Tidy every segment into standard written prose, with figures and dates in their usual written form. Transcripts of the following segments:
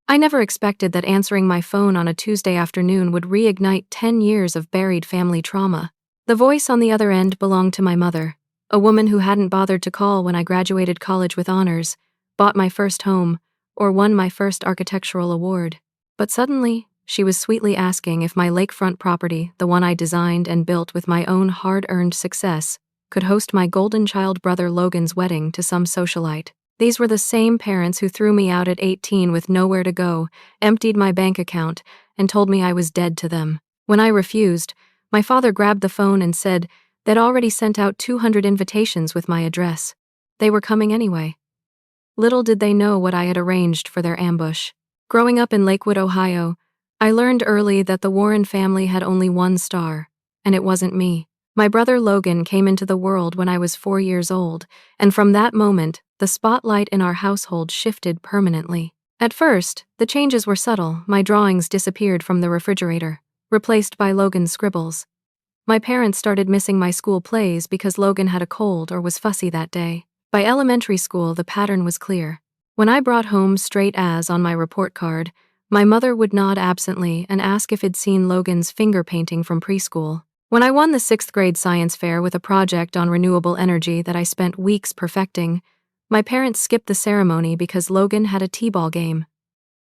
I never expected that answering my phone on a Tuesday afternoon would reignite 10 years of buried family trauma. The voice on the other end belonged to my mother, a woman who hadn't bothered to call when I graduated college with honors, bought my first home, or won my first architectural award. But suddenly, she was sweetly asking if my lakefront property, the one I designed and built with my own hard-earned success, could host my golden child brother Logan's wedding to some socialite. These were the same parents who threw me out at 18 with nowhere to go, emptied my bank account, and told me I was dead to them. When I refused, my father grabbed the phone and said they'd already sent out 200 invitations with my address. They were coming anyway. Little did they know what I had arranged for their ambush. Growing up in Lakewood, Ohio, I learned early that the Warren family had only one star, and it wasn't me. My brother Logan came into the world when I was 4 years old, and from that moment, the spotlight in our household shifted permanently. At first, the changes were subtle. My drawings disappeared from the refrigerator, replaced by Logan's scribbles. My parents started missing my school plays because Logan had a cold or was fussy that day. By elementary school, the pattern was clear. When I brought home straight A's on my report card, my mother would nod absently and ask if I'd seen Logan's finger painting from preschool. When I won the 6th grade science fair with a project on renewable energy that I spent weeks perfecting, my parents skipped the ceremony because Logan had a t-ball game.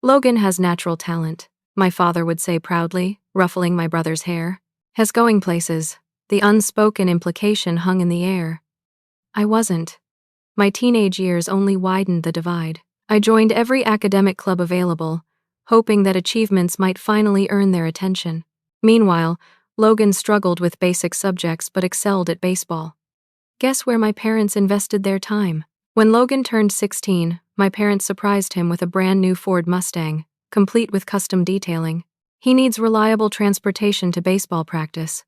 Logan has natural talent, my father would say proudly, ruffling my brother's hair. Has going places. The unspoken implication hung in the air. I wasn't. My teenage years only widened the divide. I joined every academic club available, hoping that achievements might finally earn their attention. Meanwhile, Logan struggled with basic subjects but excelled at baseball. Guess where my parents invested their time? When Logan turned 16, my parents surprised him with a brand new Ford Mustang, complete with custom detailing. He needs reliable transportation to baseball practice,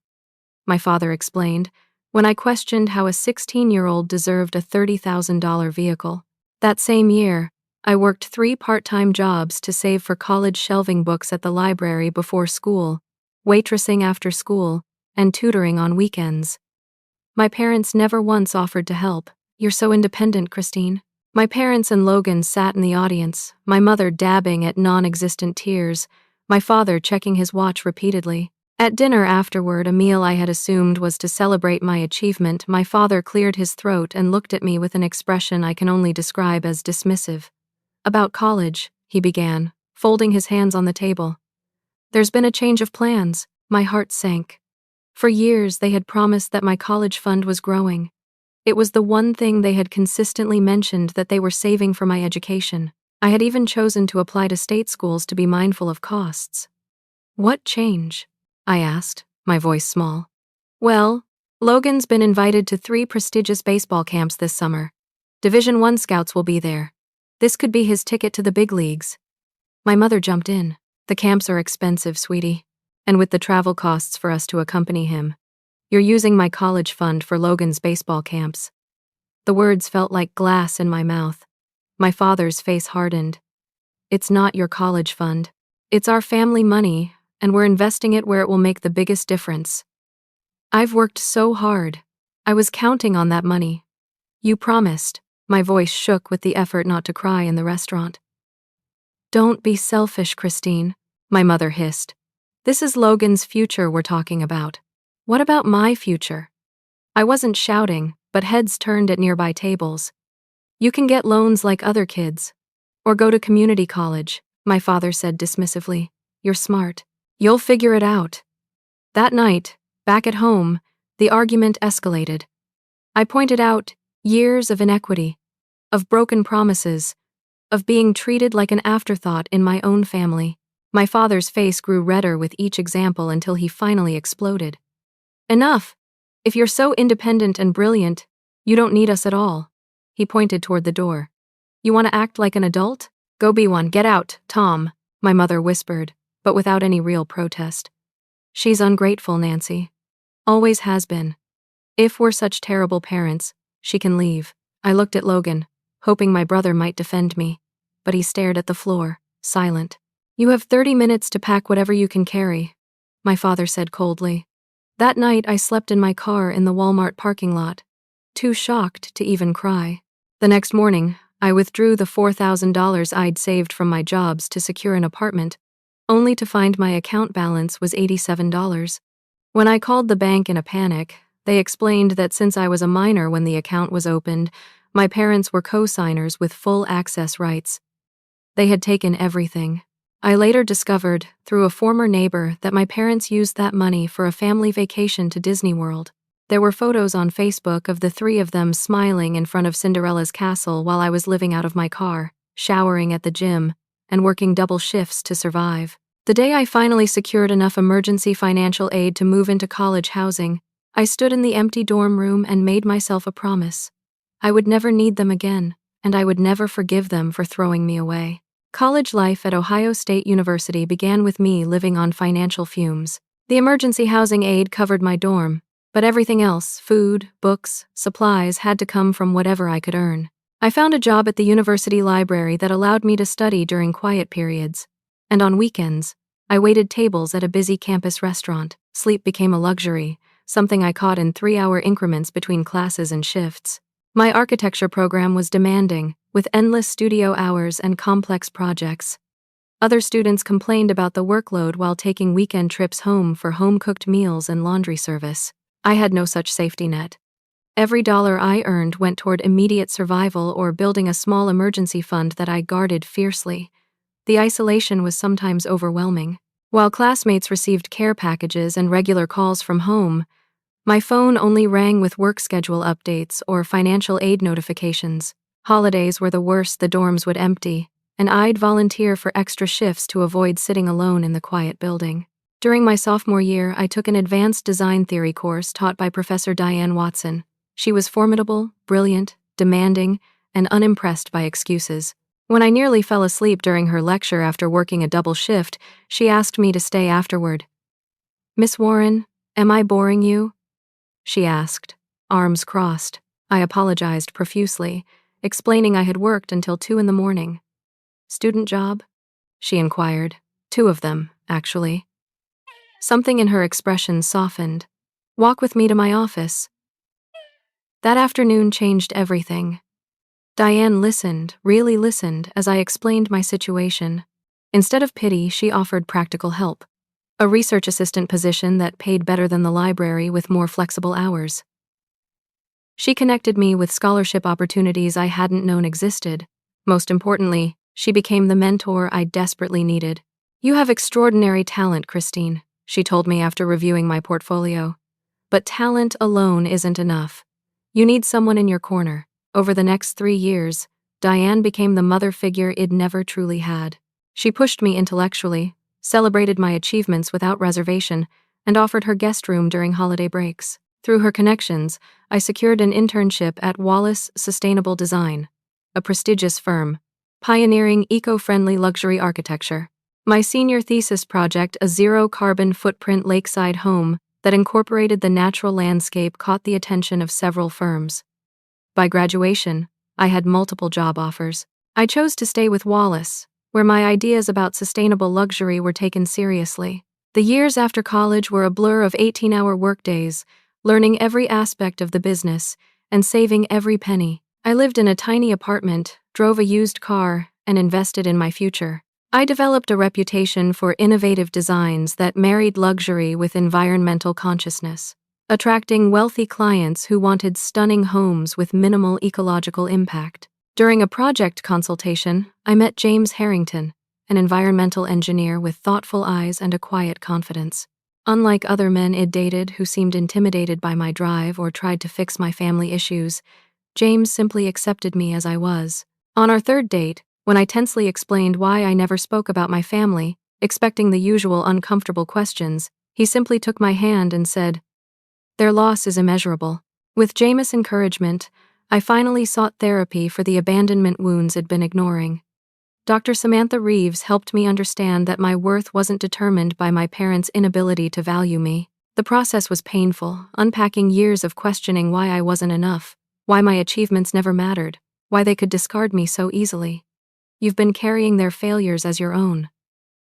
my father explained, when I questioned how a 16-year-old deserved a $30,000 vehicle. That same year, I worked 3 part-time jobs to save for college shelving books at the library before school, waitressing after school, and tutoring on weekends. My parents never once offered to help. You're so independent, Christine. My parents and Logan sat in the audience, my mother dabbing at non-existent tears, my father checking his watch repeatedly. At dinner afterward, a meal I had assumed was to celebrate my achievement, my father cleared his throat and looked at me with an expression I can only describe as dismissive. About college, he began, folding his hands on the table. There's been a change of plans. My heart sank. For years, they had promised that my college fund was growing. It was the one thing they had consistently mentioned that they were saving for my education. I had even chosen to apply to state schools to be mindful of costs. What change? I asked, my voice small. Well, Logan's been invited to 3 prestigious baseball camps this summer. Division I scouts will be there. This could be his ticket to the big leagues. My mother jumped in. The camps are expensive, sweetie. And with the travel costs for us to accompany him. You're using my college fund for Logan's baseball camps. The words felt like glass in my mouth. My father's face hardened. It's not your college fund. It's our family money, and we're investing it where it will make the biggest difference. I've worked so hard. I was counting on that money. You promised. My voice shook with the effort not to cry in the restaurant. Don't be selfish, Christine, my mother hissed. This is Logan's future we're talking about. What about my future? I wasn't shouting, but heads turned at nearby tables. You can get loans like other kids. Or go to community college, my father said dismissively. You're smart. You'll figure it out. That night, back at home, the argument escalated. I pointed out years of inequity, of broken promises, of being treated like an afterthought in my own family. My father's face grew redder with each example until he finally exploded. Enough! If you're so independent and brilliant, you don't need us at all. He pointed toward the door. You want to act like an adult? Go be one. Get out, Tom, my mother whispered, but without any real protest. She's ungrateful, Nancy. Always has been. If we're such terrible parents, she can leave. I looked at Logan, hoping my brother might defend me, but he stared at the floor, silent. You have 30 minutes to pack whatever you can carry, my father said coldly. That night I slept in my car in the Walmart parking lot, too shocked to even cry. The next morning, I withdrew the $4,000 I'd saved from my jobs to secure an apartment, only to find my account balance was $87. When I called the bank in a panic, they explained that since I was a minor when the account was opened, my parents were co-signers with full access rights. They had taken everything. I later discovered, through a former neighbor, that my parents used that money for a family vacation to Disney World. There were photos on Facebook of the three of them smiling in front of Cinderella's castle while I was living out of my car, showering at the gym, and working double shifts to survive. The day I finally secured enough emergency financial aid to move into college housing, I stood in the empty dorm room and made myself a promise. I would never need them again, and I would never forgive them for throwing me away. College life at Ohio State University began with me living on financial fumes. The emergency housing aid covered my dorm, but everything else, food, books, supplies, had to come from whatever I could earn. I found a job at the university library that allowed me to study during quiet periods, and on weekends, I waited tables at a busy campus restaurant. Sleep became a luxury, something I caught in 3-hour increments between classes and shifts. My architecture program was demanding, with endless studio hours and complex projects. Other students complained about the workload while taking weekend trips home for home-cooked meals and laundry service. I had no such safety net. Every dollar I earned went toward immediate survival or building a small emergency fund that I guarded fiercely. The isolation was sometimes overwhelming. While classmates received care packages and regular calls from home, my phone only rang with work schedule updates or financial aid notifications. Holidays were the worst. The dorms would empty, and I'd volunteer for extra shifts to avoid sitting alone in the quiet building. During my sophomore year, I took an advanced design theory course taught by Professor Diane Watson. She was formidable, brilliant, demanding, and unimpressed by excuses. When I nearly fell asleep during her lecture after working a double shift, she asked me to stay afterward. "Miss Warren, am I boring you?" she asked, arms crossed. I apologized profusely, explaining I had worked until 2 in the morning. "Student job?" she inquired. 2 of them, actually. Something in her expression softened. "Walk with me to my office." That afternoon changed everything. Diane listened, really listened, as I explained my situation. Instead of pity, she offered practical help. A research assistant position that paid better than the library with more flexible hours. She connected me with scholarship opportunities I hadn't known existed. Most importantly, she became the mentor I desperately needed. "You have extraordinary talent, Christine," she told me after reviewing my portfolio. "But talent alone isn't enough. You need someone in your corner." Over the next 3 years, Diane became the mother figure I'd never truly had. She pushed me intellectually, celebrated my achievements without reservation, and offered her guest room during holiday breaks. Through her connections, I secured an internship at Wallace Sustainable Design, a prestigious firm, pioneering eco-friendly luxury architecture. My senior thesis project, a zero-carbon footprint lakeside home that incorporated the natural landscape, caught the attention of several firms. By graduation, I had multiple job offers. I chose to stay with Wallace, where my ideas about sustainable luxury were taken seriously. The years after college were a blur of 18-hour workdays, learning every aspect of the business, and saving every penny. I lived in a tiny apartment, drove a used car, and invested in my future. I developed a reputation for innovative designs that married luxury with environmental consciousness, attracting wealthy clients who wanted stunning homes with minimal ecological impact. During a project consultation, I met James Harrington, an environmental engineer with thoughtful eyes and a quiet confidence. Unlike other men I'd dated who seemed intimidated by my drive or tried to fix my family issues, James simply accepted me as I was. On our 3rd date, when I tensely explained why I never spoke about my family, expecting the usual uncomfortable questions, he simply took my hand and said, "Their loss is immeasurable." With James' encouragement, I finally sought therapy for the abandonment wounds I'd been ignoring. Dr. Samantha Reeves helped me understand that my worth wasn't determined by my parents' inability to value me. The process was painful, unpacking years of questioning why I wasn't enough, why my achievements never mattered, why they could discard me so easily. "You've been carrying their failures as your own,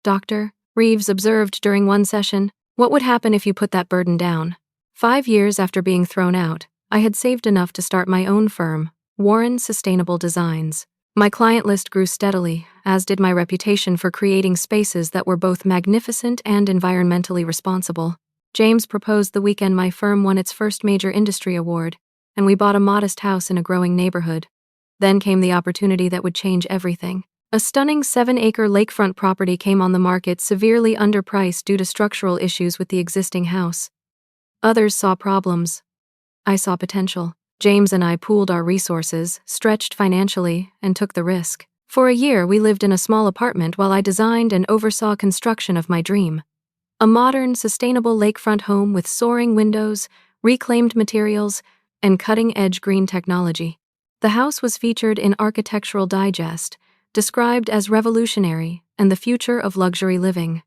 Dr. Reeves observed during one session. "What would happen if you put that burden down?" 5 years after being thrown out, I had saved enough to start my own firm, Warren Sustainable Designs. My client list grew steadily, as did my reputation for creating spaces that were both magnificent and environmentally responsible. James proposed the weekend my firm won its first major industry award, and we bought a modest house in a growing neighborhood. Then came the opportunity that would change everything. A stunning 7-acre lakefront property came on the market, severely underpriced due to structural issues with the existing house. Others saw problems. I saw potential. James and I pooled our resources, stretched financially, and took the risk. For a year, we lived in a small apartment while I designed and oversaw construction of my dream. A modern, sustainable lakefront home with soaring windows, reclaimed materials, and cutting-edge green technology. The house was featured in Architectural Digest, described as revolutionary and the future of luxury living.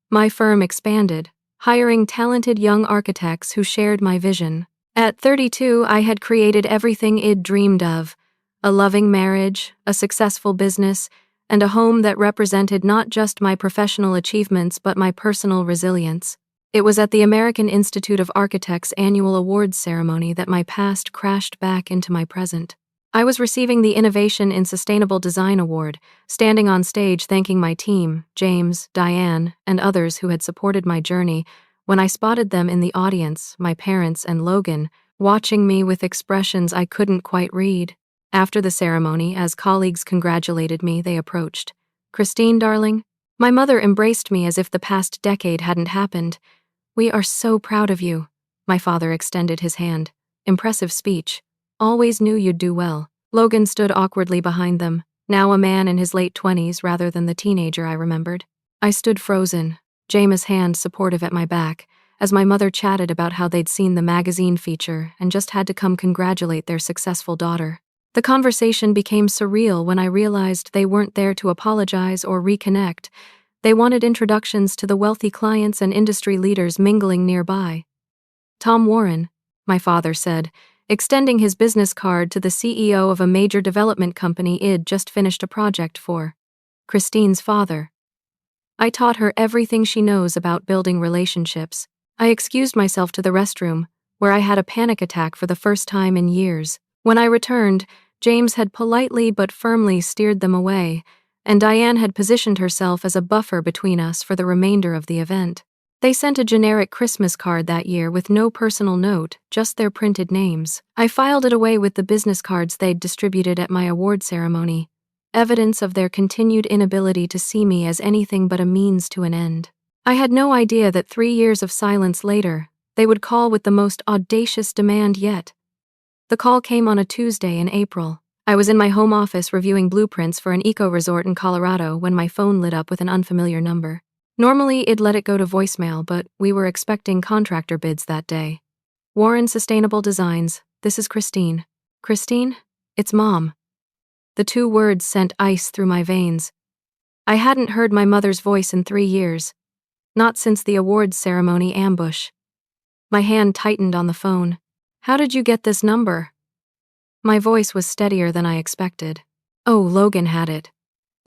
My firm expanded, hiring talented young architects who shared my vision. At 32, I had created everything I'd dreamed of: a loving marriage, a successful business, and a home that represented not just my professional achievements but my personal resilience. It was at the American Institute of Architects' annual awards ceremony that my past crashed back into my present. I was receiving the Innovation in Sustainable Design Award, standing on stage thanking my team, James, Diane, and others who had supported my journey, when I spotted them in the audience, my parents and Logan, watching me with expressions I couldn't quite read. After the ceremony, as colleagues congratulated me, they approached. "Christine, darling." My mother embraced me as if the past decade hadn't happened. "We are so proud of you." My father extended his hand. "Impressive speech. Always knew you'd do well." Logan stood awkwardly behind them, now a man in his late 20s rather than the teenager I remembered. I stood frozen, James' hand supportive at my back, as my mother chatted about how they'd seen the magazine feature and just had to come congratulate their successful daughter. The conversation became surreal when I realized they weren't there to apologize or reconnect. They wanted introductions to the wealthy clients and industry leaders mingling nearby. "Tom Warren," my father said, extending his business card to the CEO of a major development company I'd just finished a project for. "Christine's father." I taught her everything she knows about building relationships. I excused myself to the restroom, where I had a panic attack for the first time in years. When I returned, James had politely but firmly steered them away, and Diane had positioned herself as a buffer between us for the remainder of the event. They sent a generic Christmas card that year with no personal note, just their printed names. I filed it away with the business cards they'd distributed at my award ceremony, evidence of their continued inability to see me as anything but a means to an end. I had no idea that 3 years of silence later, they would call with the most audacious demand yet. The call came on a Tuesday in April. I was in my home office reviewing blueprints for an eco-resort in Colorado when my phone lit up with an unfamiliar number. Normally, it'd let it go to voicemail, but we were expecting contractor bids that day. "Warren Sustainable Designs, this is Christine." "Christine? It's Mom." The 2 words sent ice through my veins. I hadn't heard my mother's voice in 3 years, not since the awards ceremony ambush. My hand tightened on the phone. "How did you get this number?" My voice was steadier than I expected. "Oh, Logan had it.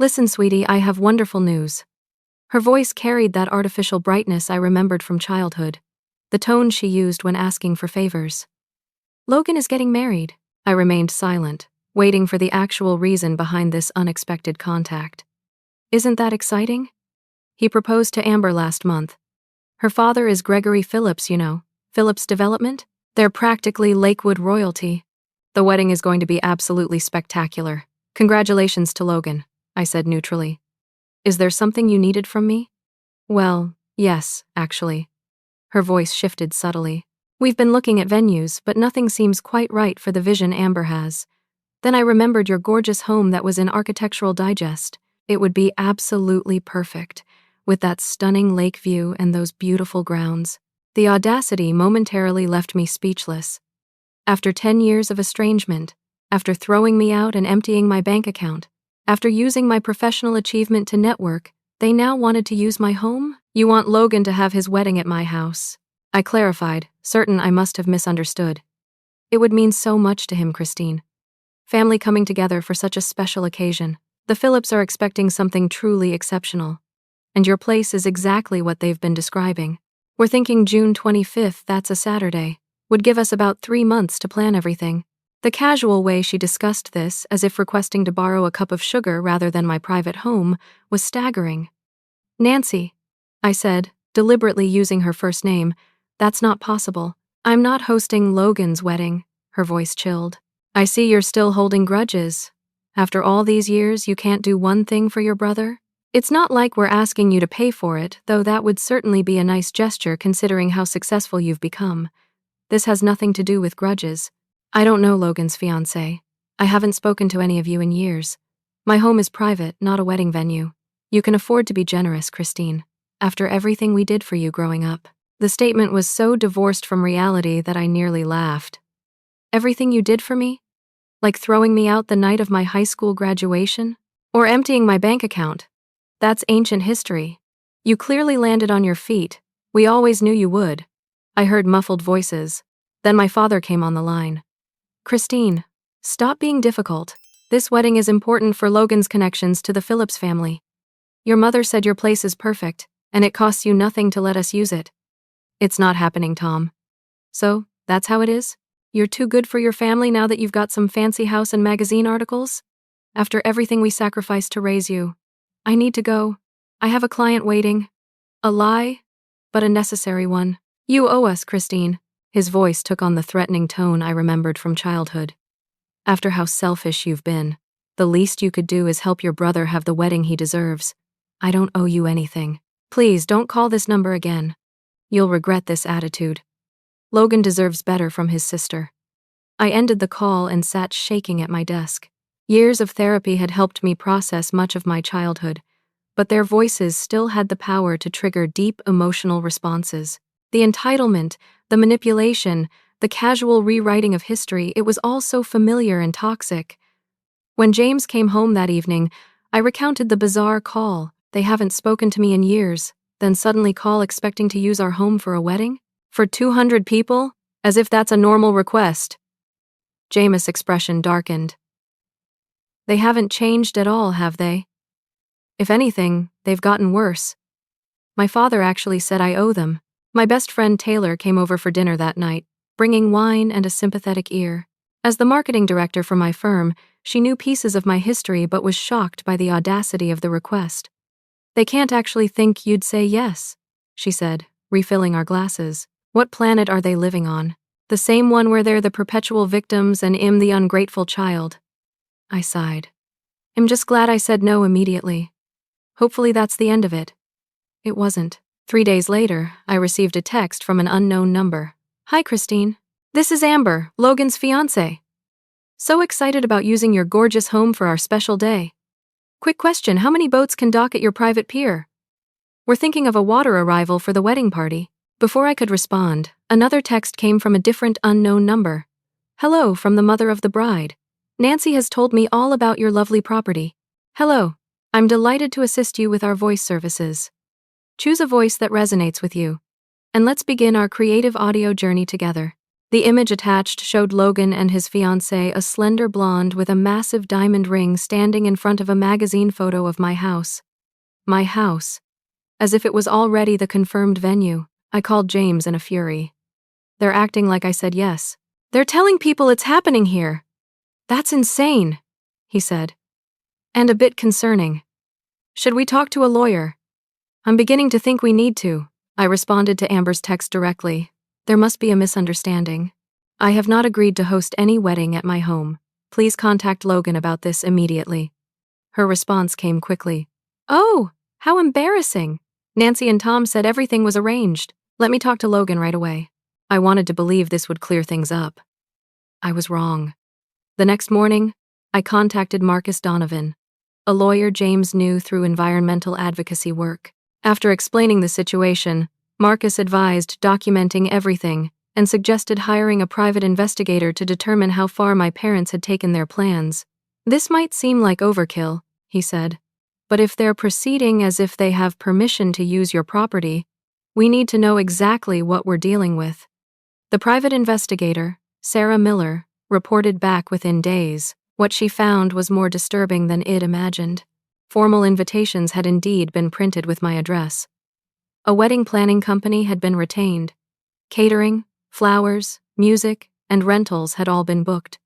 Listen, sweetie, I have wonderful news." Her voice carried that artificial brightness I remembered from childhood, the tone she used when asking for favors. "Logan is getting married." I remained silent, waiting for the actual reason behind this unexpected contact. "Isn't that exciting?" "He proposed to Amber last month. Her father is Gregory Phillips, you know, Phillips Development. They're practically Lakewood royalty. The wedding is going to be absolutely spectacular. Congratulations to Logan," I said neutrally. "Is there something you needed from me?" "Well, yes, actually." Her voice shifted subtly. "We've been looking at venues, but nothing seems quite right for the vision Amber has. Then I remembered your gorgeous home that was in Architectural Digest. It would be absolutely perfect, with that stunning lake view and those beautiful grounds." The audacity momentarily left me speechless. After 10 years of estrangement, after throwing me out and emptying my bank account, after using my professional achievement to network, they now wanted to use my home? "You want Logan to have his wedding at my house," I clarified, certain I must have misunderstood. "It would mean so much to him, Christine. Family coming together for such a special occasion. The Phillips are expecting something truly exceptional. And your place is exactly what they've been describing. We're thinking June 25th, that's a Saturday, would give us about 3 months to plan everything. The casual way she discussed this, as if requesting to borrow a cup of sugar rather than my private home, was staggering. Nancy, I said, deliberately using her first name, that's not possible. I'm not hosting Logan's wedding. Her voice chilled. I see you're still holding grudges. After all these years, you can't do one thing for your brother? It's not like we're asking you to pay for it, though that would certainly be a nice gesture considering how successful you've become. This has nothing to do with grudges. I don't know Logan's fiancé. I haven't spoken to any of you in years. My home is private, not a wedding venue. You can afford to be generous, Christine. After everything we did for you growing up. The statement was so divorced from reality that I nearly laughed. Everything you did for me? Like throwing me out the night of my high school graduation? Or emptying my bank account? That's ancient history. You clearly landed on your feet. We always knew you would. I heard muffled voices. Then my father came on the line. Christine, stop being difficult. This wedding is important for Logan's connections to the Phillips family. Your mother said your place is perfect, and it costs you nothing to let us use it. It's not happening, Tom. So, that's how it is? You're too good for your family now that you've got some fancy house and magazine articles? After everything we sacrificed to raise you. I need to go. I have a client waiting. A lie, but a necessary one. You owe us, Christine. His voice took on the threatening tone I remembered from childhood. After how selfish you've been, the least you could do is help your brother have the wedding he deserves. I don't owe you anything. Please don't call this number again. You'll regret this attitude. Logan deserves better from his sister. I ended the call and sat shaking at my desk. Years of therapy had helped me process much of my childhood, but their voices still had the power to trigger deep emotional responses. The entitlement, the manipulation, the casual rewriting of history, it was all so familiar and toxic. When James came home that evening, I recounted the bizarre call. They haven't spoken to me in years, then suddenly call expecting to use our home for a wedding? For 200 people? As if that's a normal request. James' expression darkened. They haven't changed at all, have they? If anything, they've gotten worse. My father actually said I owe them. My best friend Taylor came over for dinner that night, bringing wine and a sympathetic ear. As the marketing director for my firm, she knew pieces of my history but was shocked by the audacity of the request. They can't actually think you'd say yes, she said, refilling our glasses. What planet are they living on? The same one where they're the perpetual victims and I'm the ungrateful child. I sighed. I'm just glad I said no immediately. Hopefully that's the end of it. It wasn't. 3 days later, I received a text from an unknown number. Hi, Christine. This is Amber, Logan's fiancé. So excited about using your gorgeous home for our special day. Quick question, how many boats can dock at your private pier? We're thinking of a water arrival for the wedding party. Before I could respond, another text came from a different unknown number. Hello, from the mother of the bride. Nancy has told me all about your lovely property. Hello, I'm delighted to assist you with our voice services. Choose a voice that resonates with you. And let's begin our creative audio journey together. The image attached showed Logan and his fiancée, a slender blonde with a massive diamond ring, standing in front of a magazine photo of my house. My house. As if it was already the confirmed venue, I called James in a fury. They're acting like I said yes. They're telling people it's happening here. That's insane, he said. And a bit concerning. Should we talk to a lawyer? I'm beginning to think we need to. I responded to Amber's text directly. There must be a misunderstanding. I have not agreed to host any wedding at my home. Please contact Logan about this immediately. Her response came quickly. Oh, how embarrassing. Nancy and Tom said everything was arranged. Let me talk to Logan right away. I wanted to believe this would clear things up. I was wrong. The next morning, I contacted Marcus Donovan, a lawyer James knew through environmental advocacy work. After explaining the situation, Marcus advised documenting everything and suggested hiring a private investigator to determine how far my parents had taken their plans. This might seem like overkill, he said, but if they're proceeding as if they have permission to use your property, we need to know exactly what we're dealing with. The private investigator, Sarah Miller, reported back within days. What she found was more disturbing than I'd imagined. Formal invitations had indeed been printed with my address. A wedding planning company had been retained. Catering, flowers, music, and rentals had all been booked.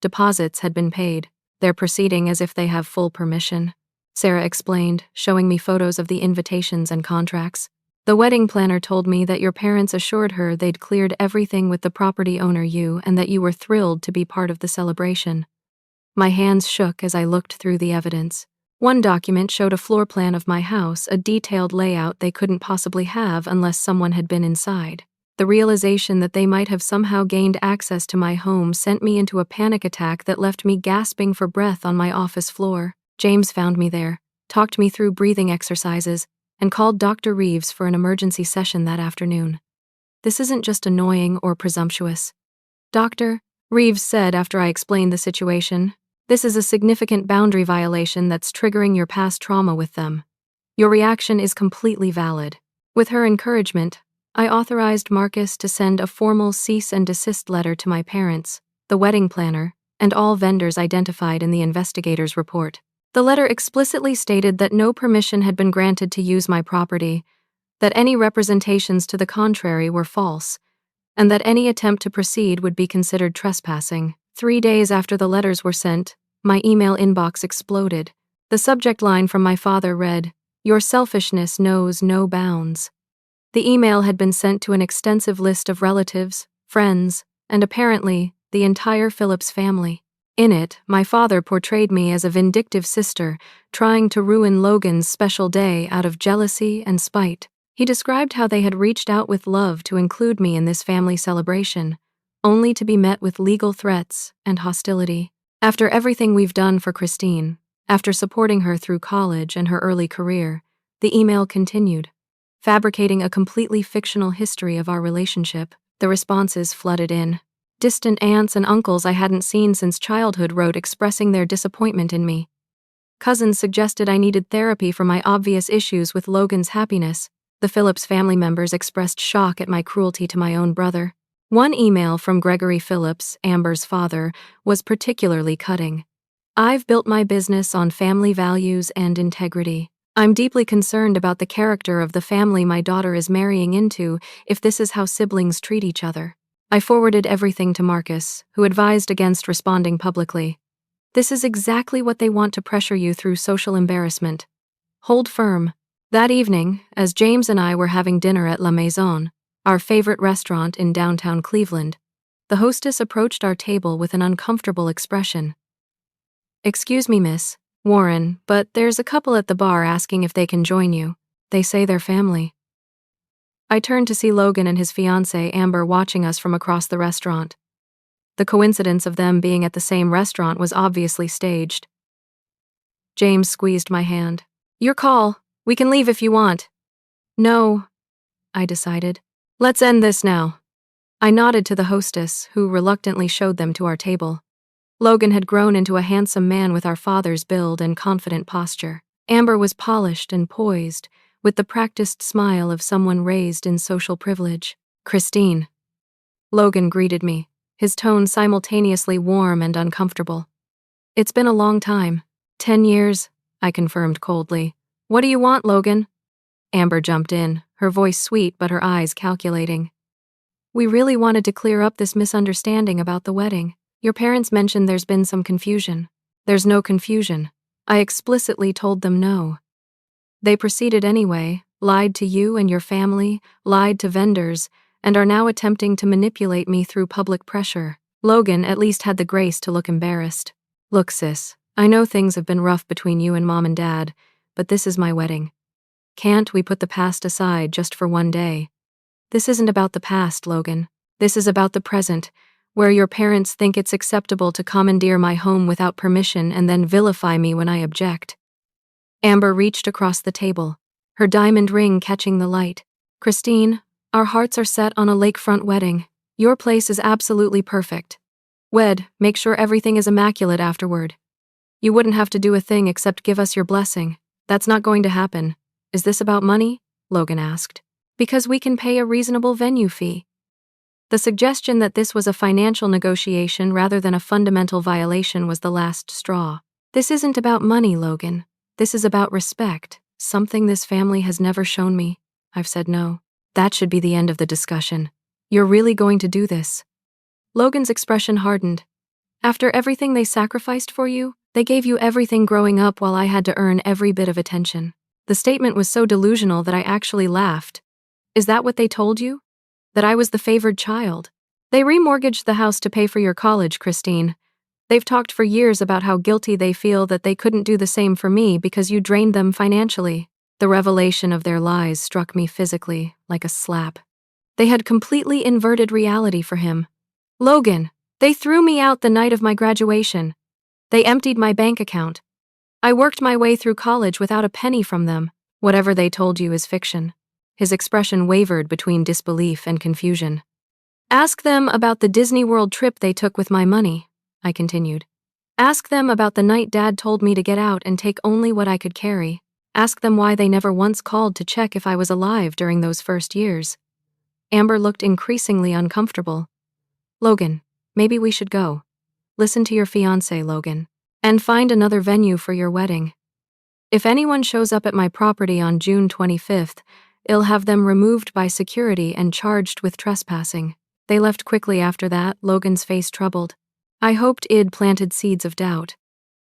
Deposits had been paid. They're proceeding as if they have full permission, Sarah explained, showing me photos of the invitations and contracts. The wedding planner told me that your parents assured her they'd cleared everything with the property owner and that you were thrilled to be part of the celebration. My hands shook as I looked through the evidence. One document showed a floor plan of my house, a detailed layout they couldn't possibly have unless someone had been inside. The realization that they might have somehow gained access to my home sent me into a panic attack that left me gasping for breath on my office floor. James found me there, talked me through breathing exercises, and called Dr. Reeves for an emergency session that afternoon. This isn't just annoying or presumptuous. Doctor, Reeves said after I explained the situation, this is a significant boundary violation that's triggering your past trauma with them. Your reaction is completely valid. With her encouragement, I authorized Marcus to send a formal cease and desist letter to my parents, the wedding planner, and all vendors identified in the investigator's report. The letter explicitly stated that no permission had been granted to use my property, that any representations to the contrary were false, and that any attempt to proceed would be considered trespassing. 3 days after the letters were sent, my email inbox exploded. The subject line from my father read, "Your selfishness knows no bounds." The email had been sent to an extensive list of relatives, friends, and apparently, the entire Phillips family. In it, my father portrayed me as a vindictive sister, trying to ruin Logan's special day out of jealousy and spite. He described how they had reached out with love to include me in this family celebration, only to be met with legal threats and hostility. After everything we've done for Christine, after supporting her through college and her early career, the email continued, fabricating a completely fictional history of our relationship. The responses flooded in. Distant aunts and uncles I hadn't seen since childhood wrote expressing their disappointment in me. Cousins suggested I needed therapy for my obvious issues with Logan's happiness. The Phillips family members expressed shock at my cruelty to my own brother. One email from Gregory Phillips, Amber's father, was particularly cutting. I've built my business on family values and integrity. I'm deeply concerned about the character of the family my daughter is marrying into if this is how siblings treat each other. I forwarded everything to Marcus, who advised against responding publicly. This is exactly what they want to pressure you through social embarrassment. Hold firm. That evening, as James and I were having dinner at La Maison, our favorite restaurant in downtown Cleveland, the hostess approached our table with an uncomfortable expression. "Excuse me, Miss Warren, but there's a couple at the bar asking if they can join you. They say they're family." I turned to see Logan and his fiancée Amber watching us from across the restaurant. The coincidence of them being at the same restaurant was obviously staged. James squeezed my hand. "Your call. We can leave if you want." "No," I decided. "Let's end this now." I nodded to the hostess, who reluctantly showed them to our table. Logan had grown into a handsome man with our father's build and confident posture. Amber was polished and poised, with the practiced smile of someone raised in social privilege. "Christine." Logan greeted me, his tone simultaneously warm and uncomfortable. "It's been a long time. 10 years, I confirmed coldly. "What do you want, Logan?" Amber jumped in, her voice sweet but her eyes calculating. "We really wanted to clear up this misunderstanding about the wedding. Your parents mentioned there's been some confusion." "There's no confusion. I explicitly told them no." "They proceeded anyway, lied to you and your family, lied to vendors, and are now attempting to manipulate me through public pressure." Logan at least had the grace to look embarrassed. "Look, sis, I know things have been rough between you and Mom and Dad, but this is my wedding. Can't we put the past aside just for one day?" "This isn't about the past, Logan. This is about the present, where your parents think it's acceptable to commandeer my home without permission and then vilify me when I object." Amber reached across the table, her diamond ring catching the light. "Christine, our hearts are set on a lakefront wedding. Your place is absolutely perfect. Make sure everything is immaculate afterward. You wouldn't have to do a thing except give us your blessing. That's not going to happen." "Is this about money?" Logan asked. "Because we can pay a reasonable venue fee." The suggestion that this was a financial negotiation rather than a fundamental violation was the last straw. "This isn't about money, Logan. This is about respect, something this family has never shown me. I've said no." "That should be the end of the discussion. You're really going to do this?" Logan's expression hardened. After everything they sacrificed for you, they gave you everything growing up while I had to earn every bit of attention. The statement was so delusional that I actually laughed. Is that what they told you? That I was the favored child? They remortgaged the house to pay for your college, Christine. They've talked for years about how guilty they feel that they couldn't do the same for me because you drained them financially. The revelation of their lies struck me physically, like a slap. They had completely inverted reality for him. Logan, they threw me out the night of my graduation. They emptied my bank account. I worked my way through college without a penny from them. Whatever they told you is fiction. His expression wavered between disbelief and confusion. Ask them about the Disney World trip they took with my money, I continued. Ask them about the night Dad told me to get out and take only what I could carry. Ask them why they never once called to check if I was alive during those first years. Amber looked increasingly uncomfortable. Logan, maybe we should go. Listen to your fiancé, Logan, and find another venue for your wedding. If anyone shows up at my property on June 25th, I'll have them removed by security and charged with trespassing. They left quickly after that, Logan's face troubled. I hoped I'd planted seeds of doubt,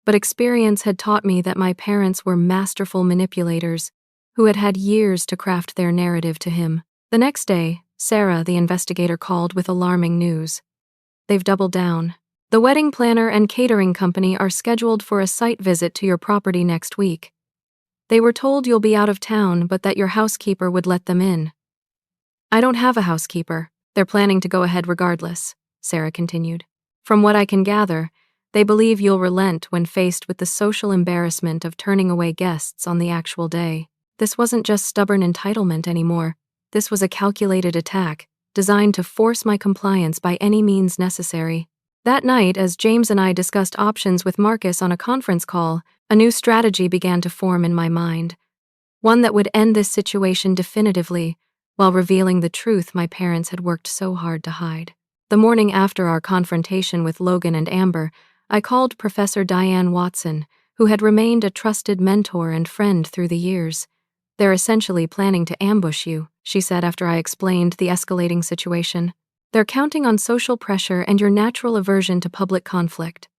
but experience had taught me that my parents were masterful manipulators who had had years to craft their narrative to him. The next day, Sarah, the investigator, called with alarming news. They've doubled down. The wedding planner and catering company are scheduled for a site visit to your property next week. They were told you'll be out of town, but that your housekeeper would let them in. I don't have a housekeeper. They're planning to go ahead regardless, Sarah continued. From what I can gather, they believe you'll relent when faced with the social embarrassment of turning away guests on the actual day. This wasn't just stubborn entitlement anymore. This was a calculated attack, designed to force my compliance by any means necessary. That night, as James and I discussed options with Marcus on a conference call, a new strategy began to form in my mind. One that would end this situation definitively, while revealing the truth my parents had worked so hard to hide. The morning after our confrontation with Logan and Amber, I called Professor Diane Watson, who had remained a trusted mentor and friend through the years. They're essentially planning to ambush you, she said after I explained the escalating situation. They're counting on social pressure and your natural aversion to public conflict.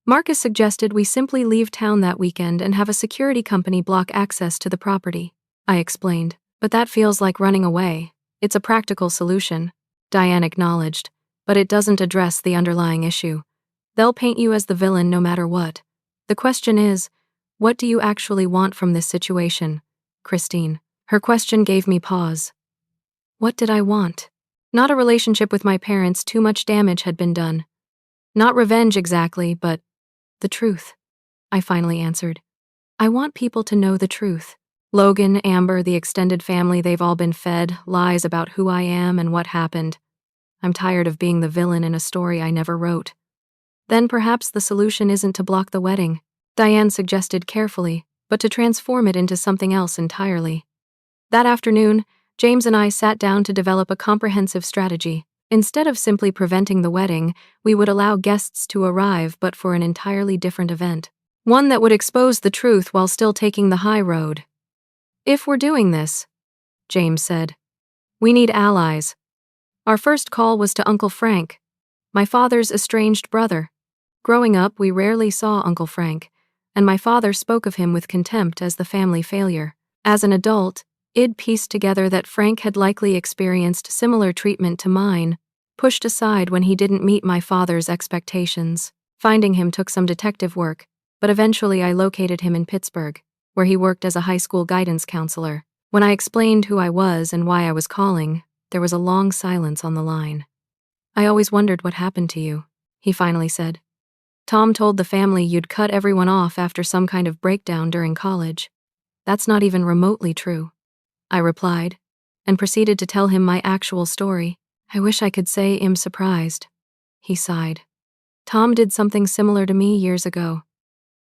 Marcus suggested we simply leave town that weekend and have a security company block access to the property. I explained, but that feels like running away. It's a practical solution, Diane acknowledged, but it doesn't address the underlying issue. They'll paint you as the villain no matter what. The question is, what do you actually want from this situation, Christine? Her question gave me pause. What did I want? Not a relationship with my parents, too much damage had been done. Not revenge exactly, but the truth, I finally answered. I want people to know the truth. Logan, Amber, the extended family, they've all been fed lies about who I am and what happened. I'm tired of being the villain in a story I never wrote. Then perhaps the solution isn't to block the wedding, Diane suggested carefully, but to transform it into something else entirely. That afternoon, James and I sat down to develop a comprehensive strategy. Instead of simply preventing the wedding, we would allow guests to arrive, but for an entirely different event. One that would expose the truth while still taking the high road. If we're doing this, James said, we need allies. Our first call was to Uncle Frank, my father's estranged brother. Growing up, we rarely saw Uncle Frank, and my father spoke of him with contempt as the family failure. As an adult, I'd pieced together that Frank had likely experienced similar treatment to mine, pushed aside when he didn't meet my father's expectations. Finding him took some detective work, but eventually I located him in Pittsburgh, where he worked as a high school guidance counselor. When I explained who I was and why I was calling, there was a long silence on the line. I always wondered what happened to you, he finally said. Tom told the family you'd cut everyone off after some kind of breakdown during college. That's not even remotely true, I replied, and proceeded to tell him my actual story. I wish I could say I'm surprised. He sighed. Tom did something similar to me years ago.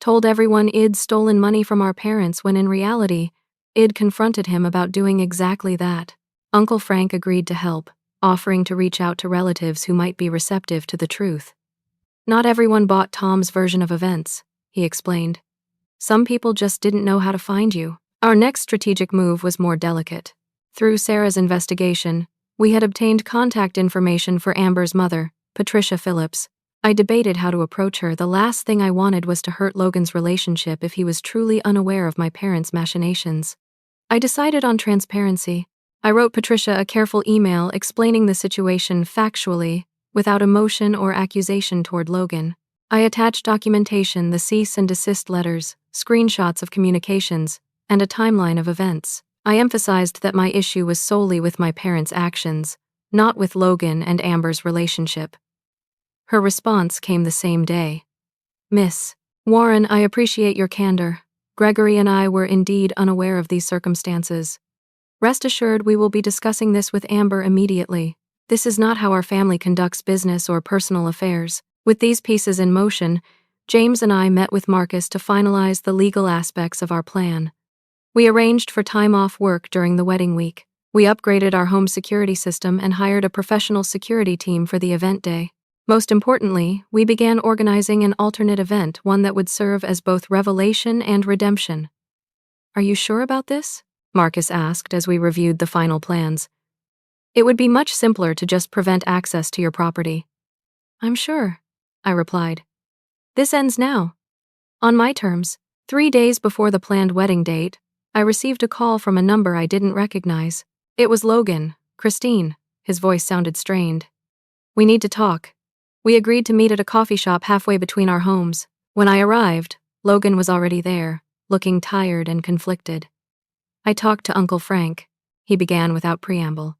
Told everyone I'd stolen money from our parents when in reality, I'd confronted him about doing exactly that. Uncle Frank agreed to help, offering to reach out to relatives who might be receptive to the truth. Not everyone bought Tom's version of events, he explained. Some people just didn't know how to find you. Our next strategic move was more delicate. Through Sarah's investigation, we had obtained contact information for Amber's mother, Patricia Phillips, I debated how to approach her. The last thing I wanted was to hurt Logan's relationship if he was truly unaware of my parents' machinations. I decided on transparency. I wrote Patricia a careful email explaining the situation factually, without emotion or accusation toward Logan. I attached documentation, the cease and desist letters, screenshots of communications, and a timeline of events. I emphasized that my issue was solely with my parents' actions, not with Logan and Amber's relationship. Her response came the same day. Miss Warren, I appreciate your candor. Gregory and I were indeed unaware of these circumstances. Rest assured we will be discussing this with Amber immediately. This is not how our family conducts business or personal affairs. With these pieces in motion, James and I met with Marcus to finalize the legal aspects of our plan. We arranged for time off work during the wedding week. We upgraded our home security system and hired a professional security team for the event day. Most importantly, we began organizing an alternate event, one that would serve as both revelation and redemption. Are you sure about this? Marcus asked as we reviewed the final plans. It would be much simpler to just prevent access to your property. I'm sure, I replied. This ends now. On my terms. 3 days before the planned wedding date, I received a call from a number I didn't recognize. It was Logan. Christine. His voice sounded strained. We need to talk. We agreed to meet at a coffee shop halfway between our homes. When I arrived, Logan was already there, looking tired and conflicted. I talked to Uncle Frank, he began without preamble.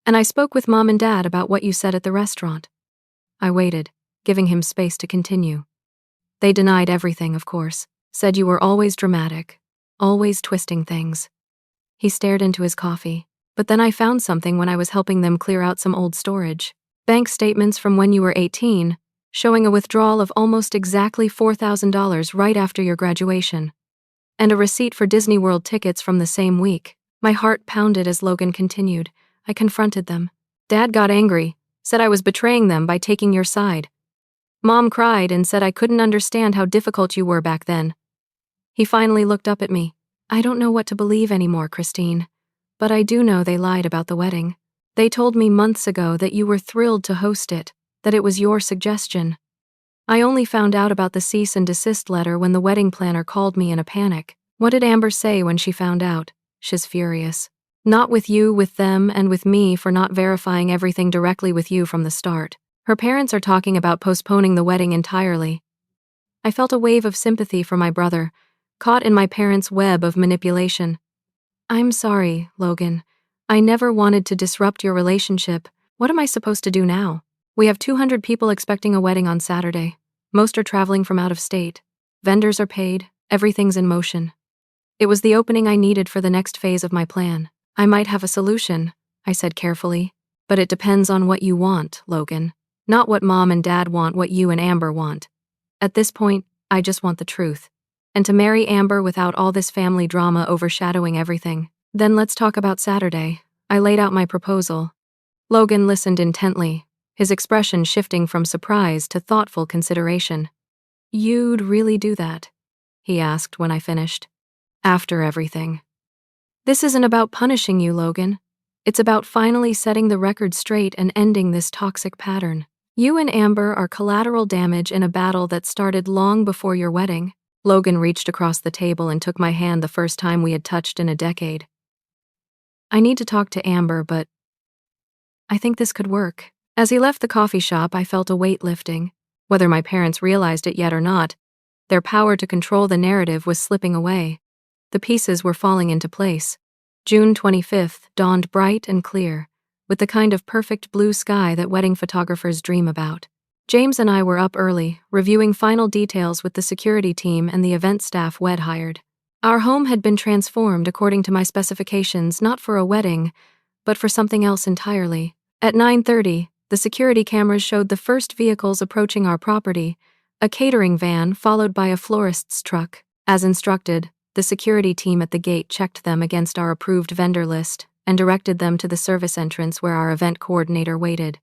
And I spoke with Mom and Dad about what you said at the restaurant. I waited, giving him space to continue. They denied everything, of course, said you were always dramatic, always twisting things. He stared into his coffee, but then I found something when I was helping them clear out some old storage. Bank statements from when you were 18, showing a withdrawal of almost exactly $4,000 right after your graduation. And a receipt for Disney World tickets from the same week. My heart pounded as Logan continued. I confronted them. Dad got angry, said I was betraying them by taking your side. Mom cried and said I couldn't understand how difficult you were back then. He finally looked up at me. I don't know what to believe anymore, Christine. But I do know they lied about the wedding. They told me months ago that you were thrilled to host it, that it was your suggestion. I only found out about the cease and desist letter when the wedding planner called me in a panic. What did Amber say when she found out? She's furious. Not with you, with them, and with me for not verifying everything directly with you from the start. Her parents are talking about postponing the wedding entirely. I felt a wave of sympathy for my brother, caught in my parents' web of manipulation. I'm sorry, Logan. I never wanted to disrupt your relationship. What am I supposed to do now? We have 200 people expecting a wedding on Saturday. Most are traveling from out of state. Vendors are paid. Everything's in motion. It was the opening I needed for the next phase of my plan. I might have a solution, I said carefully, but it depends on what you want, Logan. Not what Mom and Dad want, what you and Amber want. At this point, I just want the truth. And to marry Amber without all this family drama overshadowing everything. Then let's talk about Saturday. I laid out my proposal. Logan listened intently, his expression shifting from surprise to thoughtful consideration. You'd really do that? He asked when I finished. After everything. This isn't about punishing you, Logan. It's about finally setting the record straight and ending this toxic pattern. You and Amber are collateral damage in a battle that started long before your wedding. Logan reached across the table and took my hand the first time we had touched in a decade. I need to talk to Amber, but I think this could work. As he left the coffee shop, I felt a weight lifting. Whether my parents realized it yet or not, their power to control the narrative was slipping away. The pieces were falling into place. June 25th dawned bright and clear, with the kind of perfect blue sky that wedding photographers dream about. James and I were up early, reviewing final details with the security team and the event staff we'd hired. Our home had been transformed according to my specifications, not for a wedding, but for something else entirely. At 9:30, the security cameras showed the first vehicles approaching our property, a catering van followed by a florist's truck. As instructed, the security team at the gate checked them against our approved vendor list and directed them to the service entrance where our event coordinator waited.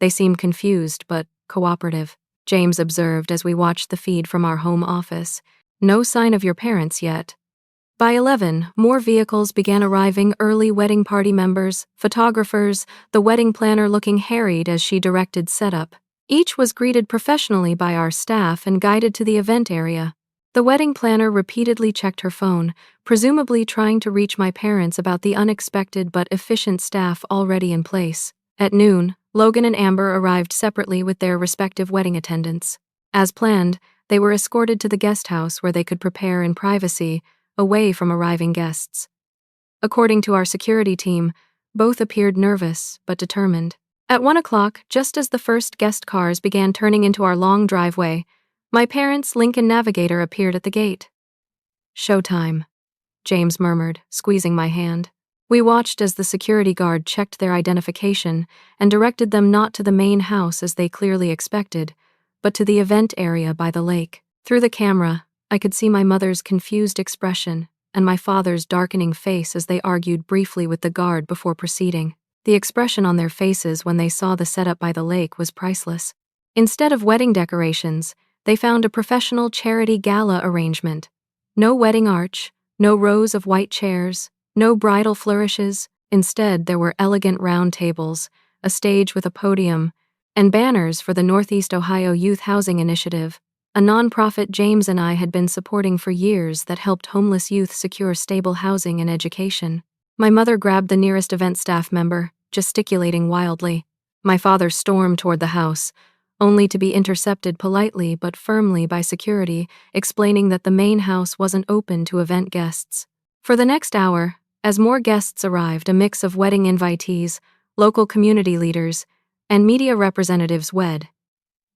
They seemed confused but cooperative, James observed as we watched the feed from our home office. No sign of your parents yet. By 11, more vehicles began arriving, early wedding party members, photographers, the wedding planner looking harried as she directed setup. Each was greeted professionally by our staff and guided to the event area. The wedding planner repeatedly checked her phone, presumably trying to reach my parents about the unexpected but efficient staff already in place. At noon, Logan and Amber arrived separately with their respective wedding attendants. As planned, they were escorted to the guest house where they could prepare in privacy, away from arriving guests. According to our security team, both appeared nervous but determined. At 1 o'clock, just as the first guest cars began turning into our long driveway, my parents' Lincoln Navigator appeared at the gate. "Showtime," James murmured, squeezing my hand. We watched as the security guard checked their identification and directed them not to the main house as they clearly expected, but to the event area by the lake. Through the camera, I could see my mother's confused expression and my father's darkening face as they argued briefly with the guard before proceeding. The expression on their faces when they saw the setup by the lake was priceless. Instead of wedding decorations, they found a professional charity gala arrangement. No wedding arch, no rows of white chairs, no bridal flourishes. Instead, there were elegant round tables, a stage with a podium, and banners for the Northeast Ohio Youth Housing Initiative, a nonprofit James and I had been supporting for years that helped homeless youth secure stable housing and education. My mother grabbed the nearest event staff member, gesticulating wildly. My father stormed toward the house, only to be intercepted politely but firmly by security, explaining that the main house wasn't open to event guests. For the next hour, as more guests arrived, a mix of wedding invitees, local community leaders, and media representatives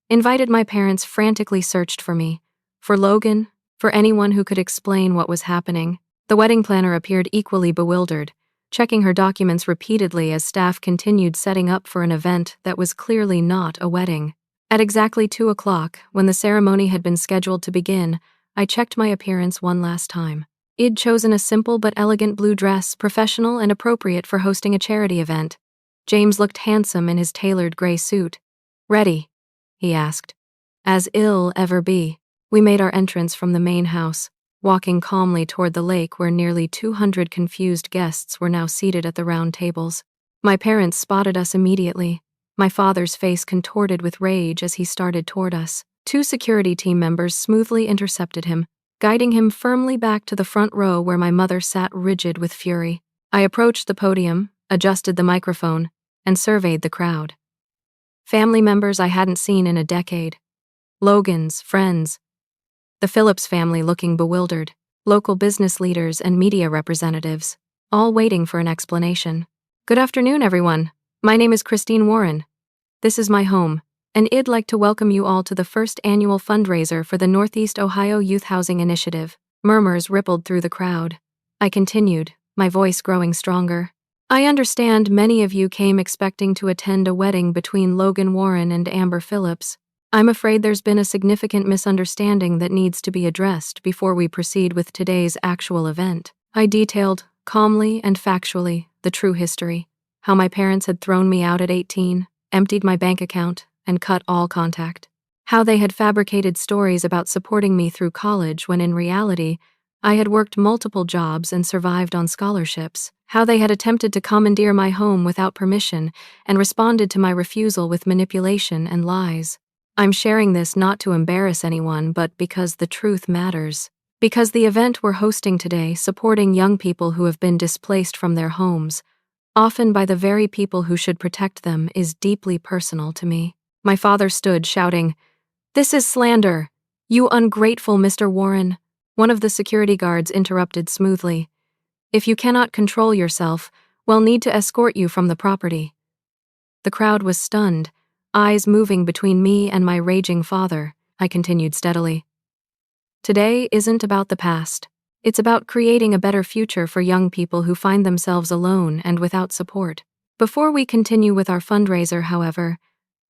invited my parents frantically searched for me, for Logan, for anyone who could explain what was happening. The wedding planner appeared equally bewildered, checking her documents repeatedly as staff continued setting up for an event that was clearly not a wedding. At exactly 2 o'clock, when the ceremony had been scheduled to begin, I checked my appearance one last time. I'd chosen a simple but elegant blue dress, professional and appropriate for hosting a charity event. James looked handsome in his tailored gray suit. "Ready?" he asked. "As ill ever be." We made our entrance from the main house, walking calmly toward the lake where nearly 200 confused guests were now seated at the round tables. My parents spotted us immediately, my father's face contorted with rage as he started toward us. 2 security team members smoothly intercepted him, guiding him firmly back to the front row where my mother sat rigid with fury. I approached the podium, adjusted the microphone, and surveyed the crowd. Family members I hadn't seen in a decade. Logan's friends. The Phillips family looking bewildered. Local business leaders and media representatives, all waiting for an explanation. "Good afternoon, everyone. My name is Christine Warren. This is my home, and I'd like to welcome you all to the first annual fundraiser for the Northeast Ohio Youth Housing Initiative." Murmurs rippled through the crowd. I continued, my voice growing stronger. "I understand many of you came expecting to attend a wedding between Logan Warren and Amber Phillips. I'm afraid there's been a significant misunderstanding that needs to be addressed before we proceed with today's actual event." I detailed, calmly and factually, the true history. How my parents had thrown me out at 18, emptied my bank account, and cut all contact. How they had fabricated stories about supporting me through college when in reality, I had worked multiple jobs and survived on scholarships. How they had attempted to commandeer my home without permission and responded to my refusal with manipulation and lies. I'm sharing this not to embarrass anyone, but because the truth matters. Because the event we're hosting today, supporting young people who have been displaced from their homes, often by the very people who should protect them, is deeply personal to me. My father stood shouting, "This is slander! You ungrateful Mr. Warren!" One of the security guards interrupted smoothly. "If you cannot control yourself, we'll need to escort you from the property." The crowd was stunned, eyes moving between me and my raging father. I continued steadily. "Today isn't about the past. It's about creating a better future for young people who find themselves alone and without support." Before we continue with our fundraiser, however,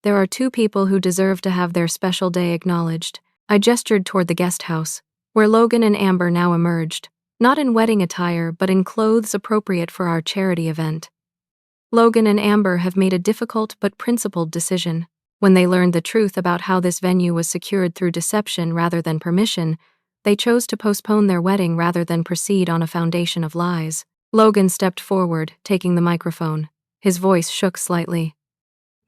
there are 2 people who deserve to have their special day acknowledged. I gestured toward the guest house, where Logan and Amber now emerged, not in wedding attire but in clothes appropriate for our charity event. Logan and Amber have made a difficult but principled decision. When they learned the truth about how this venue was secured through deception rather than permission, they chose to postpone their wedding rather than proceed on a foundation of lies. Logan stepped forward, taking the microphone. His voice shook slightly.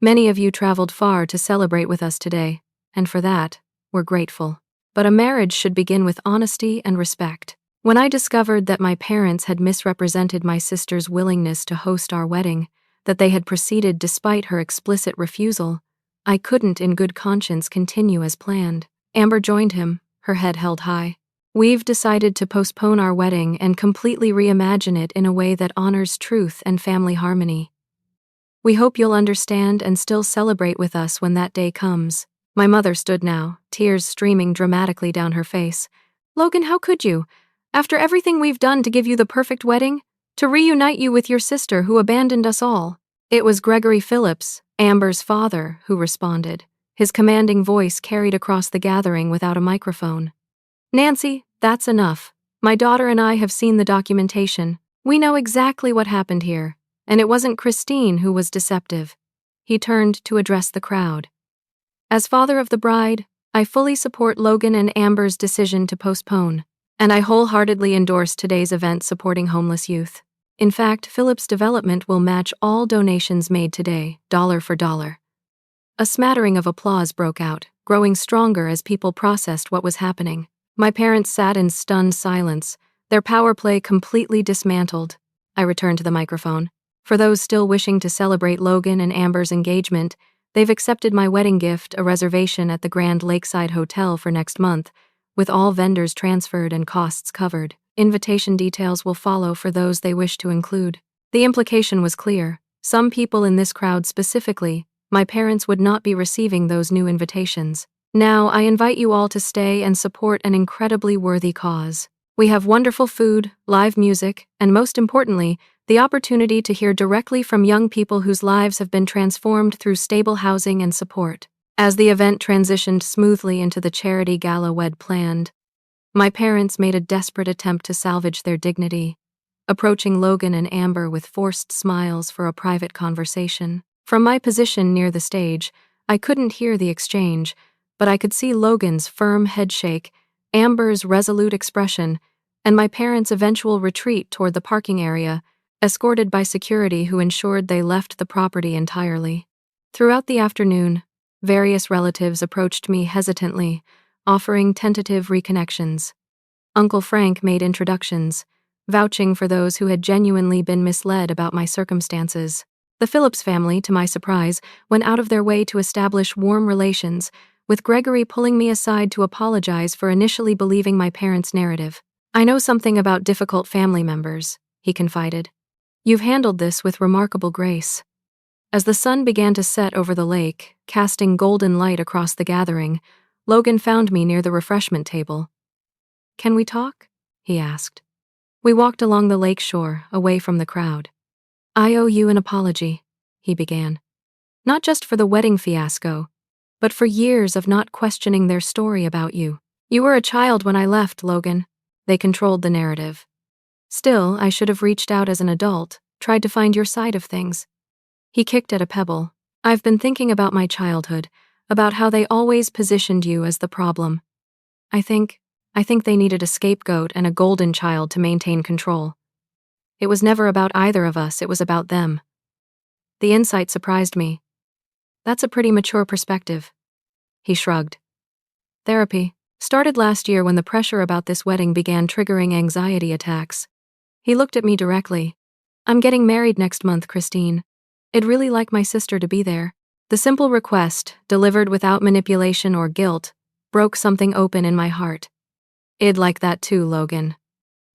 Many of you traveled far to celebrate with us today, and for that, we're grateful. But a marriage should begin with honesty and respect. When I discovered that my parents had misrepresented my sister's willingness to host our wedding, that they had proceeded despite her explicit refusal, I couldn't in good conscience continue as planned. Amber joined him, her head held high. We've decided to postpone our wedding and completely reimagine it in a way that honors truth and family harmony. We hope you'll understand and still celebrate with us when that day comes. My mother stood now, tears streaming dramatically down her face. Logan, how could you? After everything we've done to give you the perfect wedding? To reunite you with your sister who abandoned us all? It was Gregory Phillips, Amber's father, who responded. His commanding voice carried across the gathering without a microphone. Nancy, that's enough. My daughter and I have seen the documentation. We know exactly what happened here, and it wasn't Christine who was deceptive. He turned to address the crowd. As father of the bride, I fully support Logan and Amber's decision to postpone, and I wholeheartedly endorse today's event supporting homeless youth. In fact, Phillips Development will match all donations made today, dollar for dollar. A smattering of applause broke out, growing stronger as people processed what was happening. My parents sat in stunned silence, their power play completely dismantled. I returned to the microphone. For those still wishing to celebrate Logan and Amber's engagement, they've accepted my wedding gift, a reservation at the Grand Lakeside Hotel for next month, with all vendors transferred and costs covered. Invitation details will follow for those they wish to include. The implication was clear. Some people in this crowd specifically, my parents would not be receiving those new invitations. Now, I invite you all to stay and support an incredibly worthy cause. We have wonderful food, live music, and most importantly, the opportunity to hear directly from young people whose lives have been transformed through stable housing and support. As the event transitioned smoothly into the charity gala we'd planned, my parents made a desperate attempt to salvage their dignity, approaching Logan and Amber with forced smiles for a private conversation. From my position near the stage, I couldn't hear the exchange, but I could see Logan's firm headshake, Amber's resolute expression, and my parents' eventual retreat toward the parking area, escorted by security who ensured they left the property entirely. Throughout the afternoon, various relatives approached me hesitantly, offering tentative reconnections. Uncle Frank made introductions, vouching for those who had genuinely been misled about my circumstances. The Phillips family, to my surprise, went out of their way to establish warm relations, with Gregory pulling me aside to apologize for initially believing my parents' narrative. I know something about difficult family members, he confided. You've handled this with remarkable grace. As the sun began to set over the lake, casting golden light across the gathering, Logan found me near the refreshment table. Can we talk? He asked. We walked along the lake shore, away from the crowd. I owe you an apology, he began. Not just for the wedding fiasco, but for years of not questioning their story about you. You were a child when I left, Logan. They controlled the narrative. Still, I should have reached out as an adult, tried to find your side of things. He kicked at a pebble. I've been thinking about my childhood, about how they always positioned you as the problem. I think they needed a scapegoat and a golden child to maintain control. It was never about either of us, it was about them. The insight surprised me. That's a pretty mature perspective. He shrugged. Therapy started last year when the pressure about this wedding began triggering anxiety attacks. He looked at me directly. I'm getting married next month, Christine. I'd really like my sister to be there. The simple request, delivered without manipulation or guilt, broke something open in my heart. I'd like that too, Logan.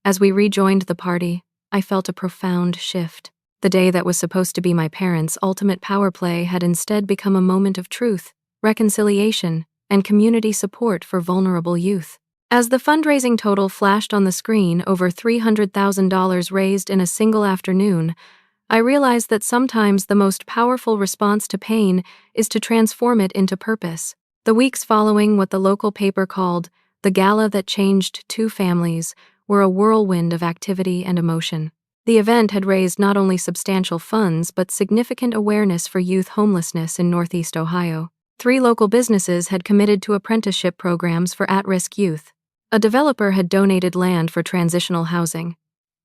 As we rejoined the party, I felt a profound shift. The day that was supposed to be my parents' ultimate power play had instead become a moment of truth, reconciliation, and community support for vulnerable youth. As the fundraising total flashed on the screen, over $300,000 raised in a single afternoon, I realized that sometimes the most powerful response to pain is to transform it into purpose. The weeks following what the local paper called the gala that changed two families were a whirlwind of activity and emotion. The event had raised not only substantial funds but significant awareness for youth homelessness in Northeast Ohio. 3 local businesses had committed to apprenticeship programs for at-risk youth. A developer had donated land for transitional housing.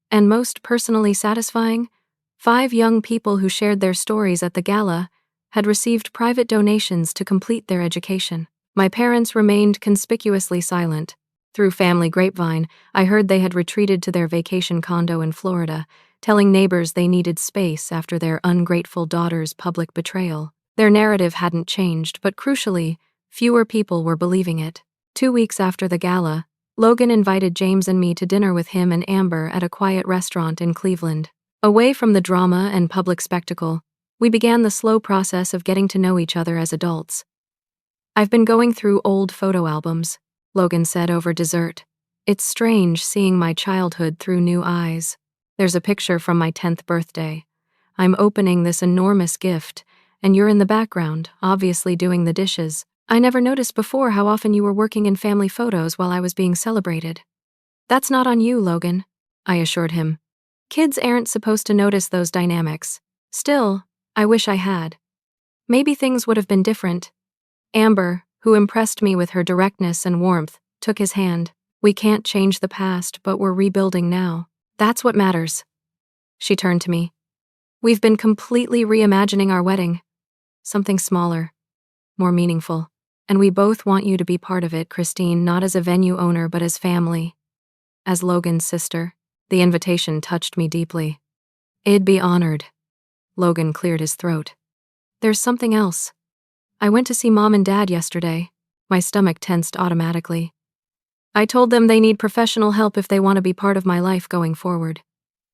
And most personally satisfying, 5 young people who shared their stories at the gala had received private donations to complete their education. My parents remained conspicuously silent. Through family grapevine, I heard they had retreated to their vacation condo in Florida, telling neighbors they needed space after their ungrateful daughter's public betrayal. Their narrative hadn't changed, but crucially, fewer people were believing it. 2 weeks after the gala, Logan invited James and me to dinner with him and Amber at a quiet restaurant in Cleveland. Away from the drama and public spectacle, we began the slow process of getting to know each other as adults. "I've been going through old photo albums," Logan said over dessert. "It's strange seeing my childhood through new eyes. There's a picture from my 10th birthday. I'm opening this enormous gift, and you're in the background, obviously doing the dishes. I never noticed before how often you were working in family photos while I was being celebrated." "That's not on you, Logan," I assured him. "Kids aren't supposed to notice those dynamics. Still, I wish I had. Maybe things would have been different." Amber, who impressed me with her directness and warmth, took his hand. "We can't change the past, but we're rebuilding now. That's what matters." She turned to me. "We've been completely reimagining our wedding. Something smaller, more meaningful. And we both want you to be part of it, Christine, not as a venue owner, but as family. As Logan's sister." The invitation touched me deeply. "I'd be honored." Logan cleared his throat. "There's something else. I went to see Mom and Dad yesterday." My stomach tensed automatically. "I told them they need professional help if they want to be part of my life going forward.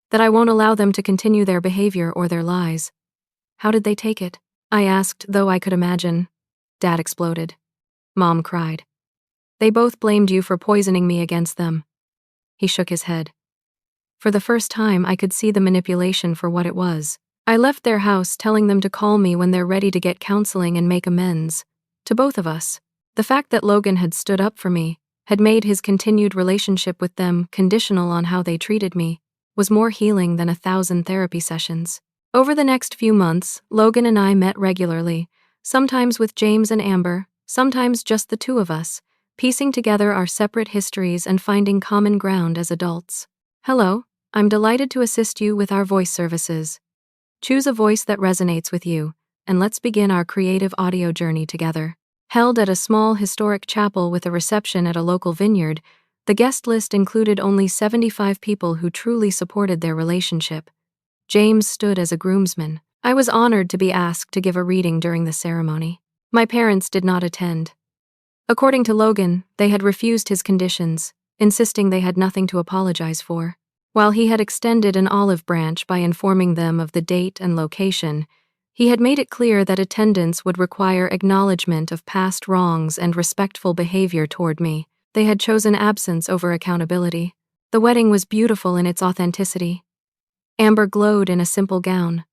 That I won't allow them to continue their behavior or their lies." "How did they take it?" I asked, though I could imagine. Dad exploded. Mom cried. "They both blamed you for poisoning me against them." He shook his head. For the first time, I could see the manipulation for what it was. "I left their house telling them to call me when they're ready to get counseling and make amends. To both of us. The fact that Logan had stood up for me, had made his continued relationship with them conditional on how they treated me, was more healing than 1,000 therapy sessions." Over the next few months, Logan and I met regularly, sometimes with James and Amber, sometimes just the two of us, piecing together our separate histories and finding common ground as adults. "Hello, I'm delighted to assist you with our voice services. Choose a voice that resonates with you, and let's begin our creative audio journey together." Held at a small historic chapel with a reception at a local vineyard, the guest list included only 75 people who truly supported their relationship. James stood as a groomsman. I was honored to be asked to give a reading during the ceremony. My parents did not attend. According to Logan, they had refused his conditions, insisting they had nothing to apologize for. While he had extended an olive branch by informing them of the date and location, he had made it clear that attendance would require acknowledgement of past wrongs and respectful behavior toward me. They had chosen absence over accountability. The wedding was beautiful in its authenticity. Amber glowed in a simple gown.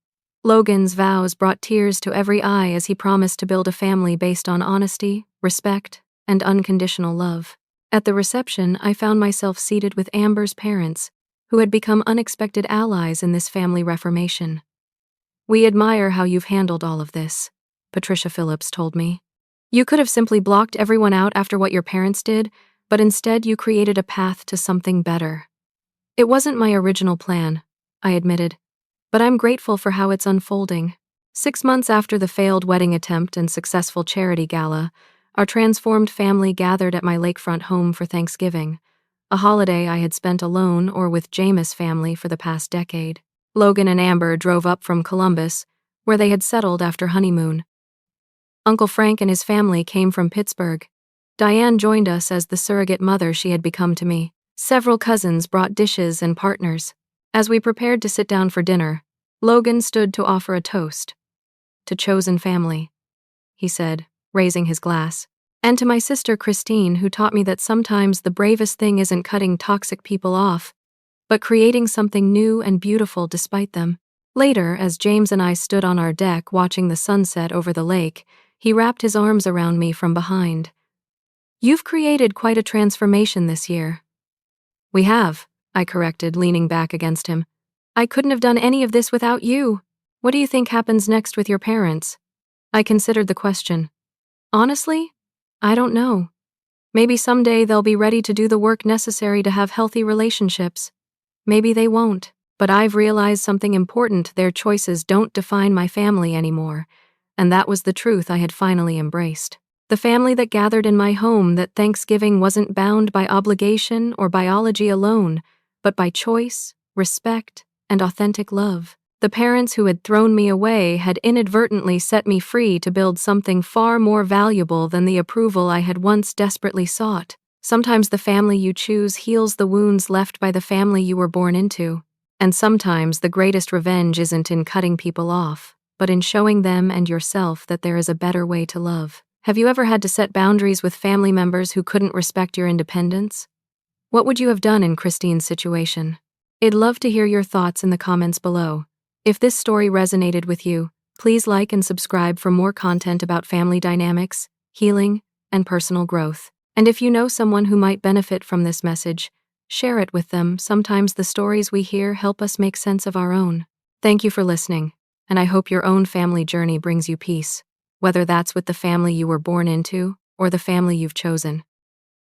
Logan's vows brought tears to every eye as he promised to build a family based on honesty, respect, and unconditional love. At the reception, I found myself seated with Amber's parents, who had become unexpected allies in this family reformation. "We admire how you've handled all of this," Patricia Phillips told me. "You could have simply blocked everyone out after what your parents did, but instead you created a path to something better." "It wasn't my original plan," I admitted, "but I'm grateful for how it's unfolding." 6 months after the failed wedding attempt and successful charity gala, our transformed family gathered at my lakefront home for Thanksgiving, a holiday I had spent alone or with Jameis' family for the past decade. Logan and Amber drove up from Columbus, where they had settled after honeymoon. Uncle Frank and his family came from Pittsburgh. Diane joined us as the surrogate mother she had become to me. Several cousins brought dishes and partners. As we prepared to sit down for dinner, Logan stood to offer a toast. "To chosen family," he said, raising his glass. "And to my sister Christine, who taught me that sometimes the bravest thing isn't cutting toxic people off, but creating something new and beautiful despite them." Later, as James and I stood on our deck watching the sunset over the lake, he wrapped his arms around me from behind. "You've created quite a transformation this year." "We have," I corrected, leaning back against him. "I couldn't have done any of this without you. What do you think happens next with your parents?" I considered the question. "Honestly, I don't know. Maybe someday they'll be ready to do the work necessary to have healthy relationships. Maybe they won't. But I've realized something important: their choices don't define my family anymore. and that was the truth I had finally embraced. The family that gathered in my home that Thanksgiving wasn't bound by obligation or biology alone, but by choice, respect, and authentic love. The parents who had thrown me away had inadvertently set me free to build something far more valuable than the approval I had once desperately sought. Sometimes the family you choose heals the wounds left by the family you were born into. And sometimes the greatest revenge isn't in cutting people off, but in showing them and yourself that there is a better way to love. Have you ever had to set boundaries with family members who couldn't respect your independence? What would you have done in Christine's situation? I'd love to hear your thoughts in the comments below. If this story resonated with you, please like and subscribe for more content about family dynamics, healing, and personal growth. And if you know someone who might benefit from this message, share it with them. Sometimes the stories we hear help us make sense of our own. Thank you for listening, and I hope your own family journey brings you peace, whether that's with the family you were born into or the family you've chosen.